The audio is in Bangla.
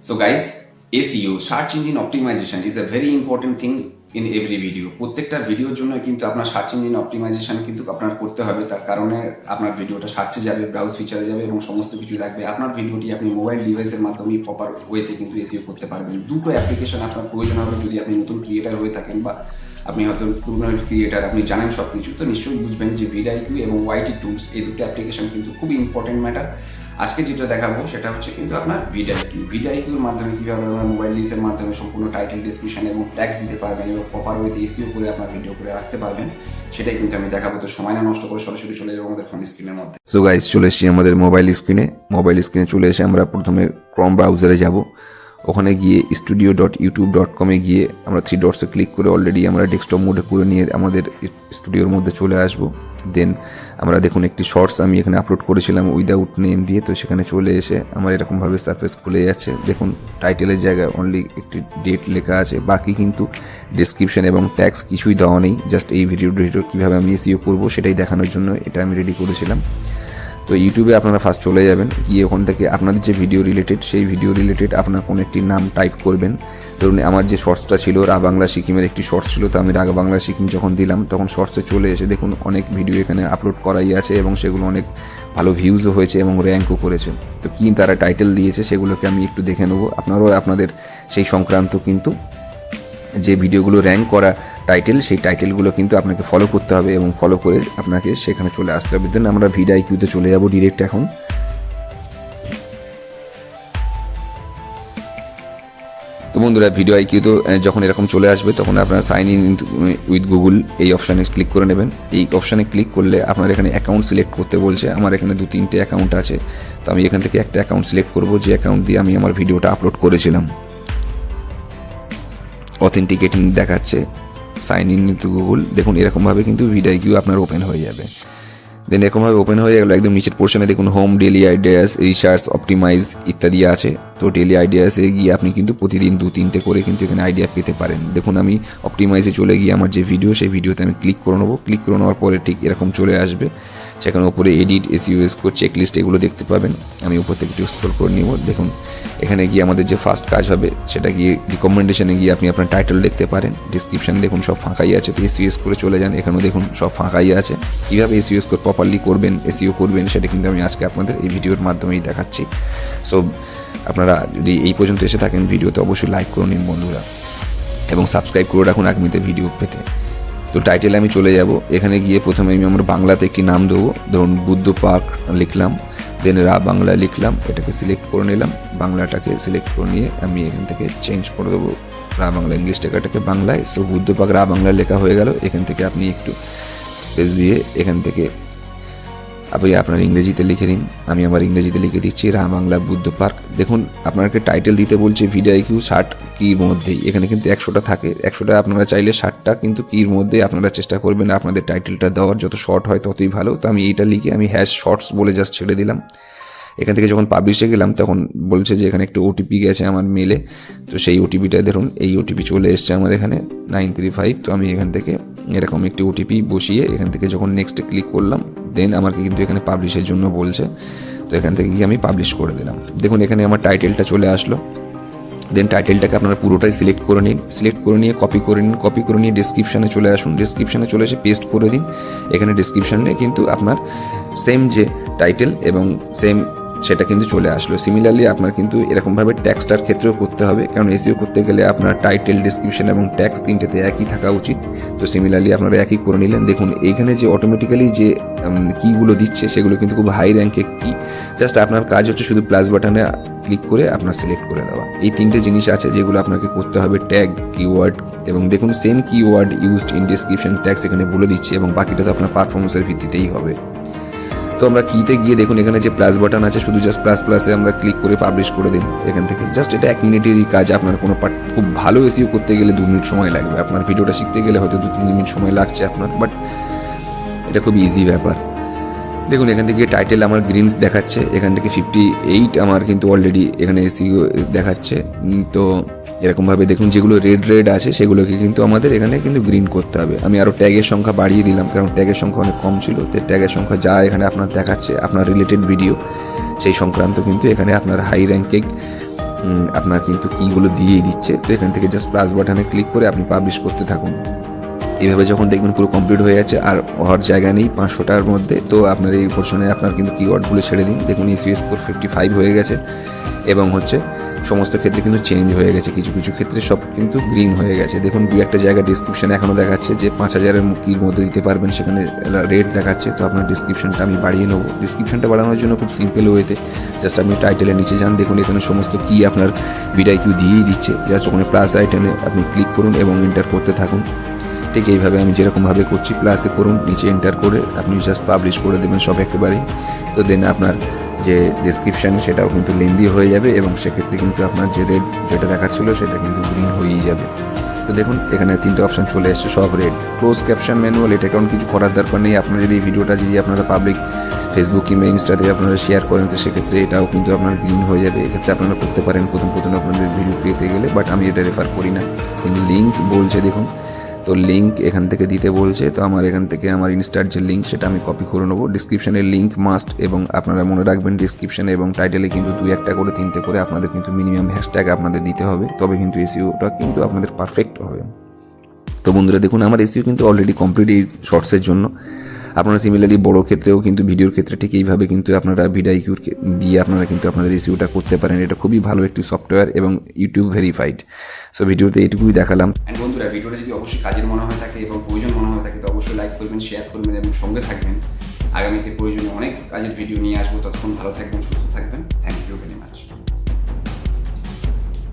So guys, SEO search engine optimization is a very important thing in every video. প্রত্যেকটা ভিডিওর জন্য কিন্তু আপনার সার্চ ইঞ্জিন অপটিমাইজেশন কিন্তু আপনার করতে হবে। তার কারণে আপনার ভিডিওটা সার্চে যাবে, ব্রাউজ ফিচারে যাবে এবং সমস্ত কিছু থাকবে। আপনার ভিডিওটি আপনি মোবাইল ডিভাইসের মাধ্যমে প্রপার ওয়েতে কিন্তু এসইও করতে পারবেন। দুটো অ্যাপ্লিকেশন আপনার প্রয়োজন হবে যদি আপনি নতুন ক্রিয়েটার হয়ে থাকেন বা আপনি হয়তো পুরনো ক্রিয়েটার, আপনি জানেন সব কিছু, তো নিশ্চয়ই বুঝবেন যে ভিডিআইকিউ এবং ওয়াইটি টুলস এই দুটো অ্যাপ্লিকেশন কিন্তু খুবই ইম্পর্টেন্ট ম্যাটার। আজকে যেটা দেখাবো সেটা হচ্ছে কিন্তু আপনার ভিডিআইকিউর মাধ্যমে কীভাবে আপনার মোবাইল লিস্টের মাধ্যমে সম্পূর্ণ টাইটেল, ডেসক্রিপশন এবং ট্যাক্স দিতে পারবেন এবং প্রপার ওয়েতে এসইও করে আপনার ভিডিও করে রাখতে পারবেন, সেটাই কিন্তু আমি দেখাবো। তো সময় না নষ্ট করে সরাসরি চলে যাবো আমাদের ফোন স্ক্রিনের মধ্যে। সো গাইস, চলে এসেছি আমাদের মোবাইল স্ক্রিনে চলে এসে আমরা প্রথমে ক্রোম ব্রাউজারে যাব। ওখানে গিয়ে studio.youtube.com-এ গিয়ে আমরা 3 ডটসে ক্লিক করে অলরেডি আমরা ডেস্কটপ মোডে করে নিয়ে আমাদের স্টুডিওর মধ্যে চলে আসব। দেন আমরা দেখুন একটি শর্টস আমি এখানে আপলোড করেছিলাম উইদাউট নেম দিয়ে, তো সেখানে চলে এসে আমার এরকমভাবে সারফেস খুলে যাচ্ছে। দেখুন টাইটেলের জায়গায় অনলি একটি ডেট লেখা আছে, বাকি কিন্তু ডেসক্রিপশন এবং ট্যাক্স কিছুই দেওয়া নেই। জাস্ট এই ভিডিও কীভাবে আমি এসইও করবো সেটাই দেখানোর জন্য এটা আমি রেডি করেছিলাম। তো ইউটিউবে আপনারা ফার্স্ট চলে যাবেন, গিয়ে ওখান থেকে আপনাদের যে ভিডিও রিলেটেড সেই ভিডিও রিলেটেড আপনার কোনো একটি নাম টাইপ করবেন। ধরুন আমার যে শর্টসটা ছিল বাংলা সিকিমের একটি শর্টস ছিল, তো আমি বাংলা সিকিম যখন দিলাম তখন শর্টসে চলে এসে দেখুন অনেক ভিডিও এখানে আপলোড করাই আছে এবং সেগুলো অনেক ভালো ভিউজও হয়েছে এবং র্যাঙ্কও করেছে। তো কী তারা টাইটেল দিয়েছে সেগুলোকে আমি একটু দেখে নেবো। আপনারাও আপনাদের সেই সংক্রান্ত কিন্তু যে ভিডিওগুলো র্যাঙ্ক করা টাইটেল, সেই টাইটেলগুলো কিন্তু আপনাকে ফলো করতে হবে এবং ফলো করে আপনাকে সেখানে চলে আসতে হবে। দেন আমরা ভিডিআইকিউতে চলে যাব ডিরেক্ট এখন। তো বন্ধুরা, ভিডিআইকিউতে যখন এরকম চলে আসবে তখন আপনারা সাইন ইন উইথ গুগল এই অপশানে ক্লিক করে নেবেন। এই অপশানে ক্লিক করলে আপনার এখানে অ্যাকাউন্ট সিলেক্ট করতে বলছে। আমার এখানে 2-3টে অ্যাকাউন্ট আছে, তো আমি এখান থেকে একটা অ্যাকাউন্ট সিলেক্ট করব যে অ্যাকাউন্ট দিয়ে আমি আমার ভিডিওটা আপলোড করেছিলাম। অথেন্টিকেটিং দেখাচ্ছে, সাইন ইন টু গুগল। দেখুন এরকমভাবে কিন্তু ভিডিআইকিউ আপনার ওপেন হয়ে যাবে। দেন এরকমভাবে ওপেন হয়ে গেল। একদম নিচের পোর্শনে দেখুন home, daily ideas, research, optimize ইত্যাদি আছে। তো ডেলি আইডিয়াসে গিয়ে আপনি কিন্তু প্রতিদিন 2-3টে করে কিন্তু এখানে আইডিয়া পেতে পারেন। দেখুন আমি অপটিমাইজে চলে গিয়ে আমার যে ভিডিও সেই ভিডিওতে আমি ক্লিক করে নেবো। ক্লিক করে নেওয়ার পরে ঠিক এরকম চলে আসবে। সেখানে উপরে এডিট, এসইও স্কোর, চেকলিস্ট এগুলো দেখতে পাবেন। আমি উপর থেকে একটু স্ক্রল করে নিব। দেখুন এখানে গিয়ে আমাদের যে ফার্স্ট কাজ হবে সেটা গিয়ে রিকমেন্ডেশনে গিয়ে আপনি আপনার টাইটেল দেখতে পারেন। ডিসক্রিপশন দেখুন সব ফাঁকাই আছে, তো এসইও স্কোরে চলে যান। এখানেও দেখুন সব ফাঁকাই আছে। কীভাবে এসইও স্কোর প্রপারলি করবেন, এসইও করবেন, সেটা কিন্তু আমি আজকে আপনাদের এই ভিডিওর মাধ্যমেই দেখাচ্ছি। সো আপনারা যদি এই পর্যন্ত এসে থাকেন ভিডিওতে অবশ্যই লাইক করে নিন বন্ধুরা, এবং সাবস্ক্রাইব করে রাখুন আগামীতে ভিডিও পেতে। তো টাইটেলে আমি চলে যাব। এখানে গিয়ে প্রথমে আমি আমার বাংলাতে একটি নাম দেবো। ধরুন বুদ্ধ পার্ক লিখলাম, দেন বাংলা লিখলাম, এটাকে সিলেক্ট করে নিলাম। বাংলাটাকে সিলেক্ট করে নিয়ে আমি এখান থেকে চেঞ্জ করে দেবো বাংলা, ইংলিশ লেখাটাকে বাংলায়। সো বুদ্ধ পার্ক বাংলা লেখা হয়ে গেল। এখান থেকে আপনি একটু স্পেস দিয়ে এখান থেকে আপনি আপনার ইংরেজিতে লিখে দিন। আমি আমার ইংরেজিতে লিখে দিচ্ছি বাংলা বুদ্ধ পার্ক। দেখুন আপনাকে টাইটেল দিতে বলছে ভিডিআইকিউ 60 কির মধ্যেই। এখানে কিন্তু 100টা থাকে, 100টা আপনারা চাইলে 60টা কিন্তু কির মধ্যে আপনারা চেষ্টা করবেন আপনাদের টাইটেলটা দেওয়ার। যত শর্ট হয় ততই ভালো। তো আমি এইটা লিখে আমি #শর্টস বলে জাস্ট ছেড়ে দিলাম। এখান থেকে যখন পাবলিশে গেলাম তখন বলছে যে এখানে একটু ওটিপি গেছে আমার মেলে। তো সেই ওটিপিটা ধরুন এই ওটিপি চলে এসছে আমার এখানে 935। তো আমি এখান থেকে এরকম একটি ওটিপি বসিয়ে এখান থেকে যখন নেক্সটে ক্লিক করলাম, দেন আমাকে কিন্তু এখানে পাবলিশের জন্য বলছে। তো এখান থেকে গিয়ে আমি পাবলিশ করে দিলাম। দেখুন এখানে আমার টাইটেলটা চলে আসলো। দেন টাইটেলটাকে আপনারা পুরোটাই সিলেক্ট করে নিন। সিলেক্ট করে নিয়ে কপি করে নিন। কপি করে নিয়ে ডেসক্রিপশানে চলে আসুন। ডেসক্রিপশানে চলে এসে পেস্ট করে দিন। এখানে ডেসক্রিপশানে কিন্তু আপনার সেম যে টাইটেল এবং সেম সেটা কিন্তু চলে আসলো। সিমিলারলি আপনার কিন্তু এরকমভাবে ট্যাক্সটার ক্ষেত্রেও করতে হবে, কারণ এসইও করতে গেলে আপনার টাইটেল, ডেসক্রিপশন এবং ট্যাক্স তিনটেতে একই থাকা উচিত। তো সিমিলারলি আপনারা একই করে নিলেন। দেখুন এইখানে যে অটোমেটিক্যালি যে কিগুলো দিচ্ছে সেগুলো কিন্তু খুব হাই র্যাঙ্কের কি। জাস্ট আপনার কাজ হচ্ছে শুধু প্লাস বাটনে ক্লিক করে আপনার সিলেক্ট করে দেওয়া। এই 3টে জিনিস আছে যেগুলো আপনাকে করতে হবে, ট্যাগ, কিওয়ার্ড, এবং দেখুন same keyword used in description, tax এখানে বলে দিচ্ছে, এবং বাকিটা তো আপনার পারফরমেন্সের ভিত্তিতেই হবে। তো আমরা কিতে গিয়ে দেখুন এখানে যে প্লাস বাটন আছে, শুধু জাস্ট প্লাসে আমরা ক্লিক করে পাবলিশ করে দিন এখান থেকে। জাস্ট এটা 1 মিনিটেরই কাজ। আপনার কোনো পার্ট খুব ভালো এসইও করতে গেলে 2 মিনিট সময় লাগবে। আপনার ভিডিওটা শিখতে গেলে হয়তো 2-3 মিনিট সময় লাগছে আপনার, বাট এটা খুব ইজি ব্যাপার। দেখুন এখান থেকে টাইটেল আমার গ্রিনস দেখাচ্ছে, এখান থেকে 58 আমার কিন্তু অলরেডি এখানে এসইও দেখাচ্ছে। তো এরকমভাবে দেখুন যেগুলো রেড আছে সেগুলোকে কিন্তু আমাদের এখানে কিন্তু গ্রিন করতে হবে। আমি আরও ট্যাগের সংখ্যা বাড়িয়ে দিলাম, কারণ ট্যাগের সংখ্যা অনেক কম ছিল। তো ট্যাগের সংখ্যা যা এখানে আপনার দেখাচ্ছে আপনার রিলেটেড ভিডিও সেই সংক্রান্ত কিন্তু এখানে আপনার হাই র্যাঙ্কেড আপনার কিন্তু কিগুলো দিয়েই দিচ্ছে। তো এখান থেকে জাস্ট প্লাস বাটনে ক্লিক করে আপনি পাবলিশ করতে থাকুন। এইভাবে যখন দেখবেন পুরো কমপ্লিট হয়ে যাচ্ছে আর হওয়ার জায়গা নেই 500টার মধ্যে, তো আপনার এই পোর্শনে আপনার কিন্তু কিওয়ার্ডগুলো ছেড়ে দিন। দেখুন এসইও স্কোর 55 হয়ে গেছে এবং হচ্ছে সমস্ত ক্ষেত্রে কিন্তু চেঞ্জ হয়ে গেছে, কিছু কিছু ক্ষেত্রে সব কিন্তু গ্রিন হয়ে গেছে। দেখুন দু একটা জায়গা ডিসক্রিপশানে এখনও দেখাচ্ছে যে 5000-এর কির মধ্যে দিতে পারবেন, সেখানে রেট দেখাচ্ছে। তো আপনার ডিসক্রিপশনটা আমি বাড়িয়ে নেবো। ডিসক্রিপশনটা বাড়ানোর জন্য খুব সিম্পল ওয়েতে জাস্ট আপনি টাইটেলের নিচে যান, দেখুন এখানে সমস্ত কি আপনার ভিডিq দিয়েই দিচ্ছে। জাস্ট ওখানে প্লাস আইটেনে আপনি ক্লিক করুন এবং এন্টার করতে থাকুন। ঠিক এইভাবে আমি যেরকমভাবে করছি, প্লাসে করুন, নিচে এন্টার করে আপনি জাস্ট পাবলিশ করে দেবেন সব একেবারেই। তো দেন আপনার যে ডিসক্রিপশান সেটাও কিন্তু লেন্দি হয়ে যাবে এবং সেক্ষেত্রে কিন্তু আপনার যে রেড যেটা দেখাচ্ছিল সেটা কিন্তু গ্রিন হয়েই যাবে। তো দেখুন এখানে 3টে অপশান চলে এসছে, সব রেড। ক্লোজ ক্যাপশন ম্যানুয়াল, এটা কারণ কিছু করার দরকার নেই। আপনার যদি এই ভিডিওটা যদি আপনারা পাবলিক ফেসবুক কিংবা ইনস্টাতে আপনারা শেয়ার করেন, তো সেক্ষেত্রে এটাও কিন্তু আপনার গ্রিন হয়ে যাবে। এক্ষেত্রে আপনারা করতে পারেন প্রথম আপনাদের ভিডিও পেতে গেলে, বাট আমি এটা রেফার করি না। কিন্তু লিঙ্ক বলছে দেখুন, তো লিঙ্ক এখান থেকে দিতে বলছে। তো আমার এখান থেকে আমার ইনস্টার যে লিঙ্ক সেটা আমি কপি করে নেবো। ডিসক্রিপশানের লিঙ্ক মাস্ট, এবং আপনারা মনে রাখবেন ডিসক্রিপশানে এবং টাইটেলে কিন্তু 2-1টা করে 3টে করে আপনাদের কিন্তু মিনিমাম হ্যাশট্যাগ আপনাদের দিতে হবে, তবে কিন্তু এসইওটা কিন্তু আপনাদের পারফেক্ট হবে। তো বন্ধুরা দেখুন আমার এসইও কিন্তু অলরেডি কমপ্লিট এই শর্টসের জন্য। আপনারা সিমিলারলি বড় ক্ষেত্রেও কিন্তু ভিডিওর ক্ষেত্রে ঠিক এইভাবে কিন্তু আপনারা ভিডিq দিয়ে আপনারা কিন্তু আপনাদের এসইওটা করতে পারেন। এটা খুবই ভালো একটি সফটওয়্যার এবং ইউটিউব ভেরিফাইড। সো ভিডিওতে এইটুকুই দেখালাম। অ্যান্ড বন্ধুরা ভিডিওটা যদি অবশ্যই কাজের মনে হয়ে থাকে এবং প্রয়োজন মনে হয়ে থাকে তো অবশ্যই লাইক করবেন, শেয়ার করবেন এবং সঙ্গে থাকবেন। আগামীতে প্রয়োজনে অনেক কাজের ভিডিও নিয়ে আসবো। ততক্ষণ ভালো থাকবেন, সুস্থ থাকবেন।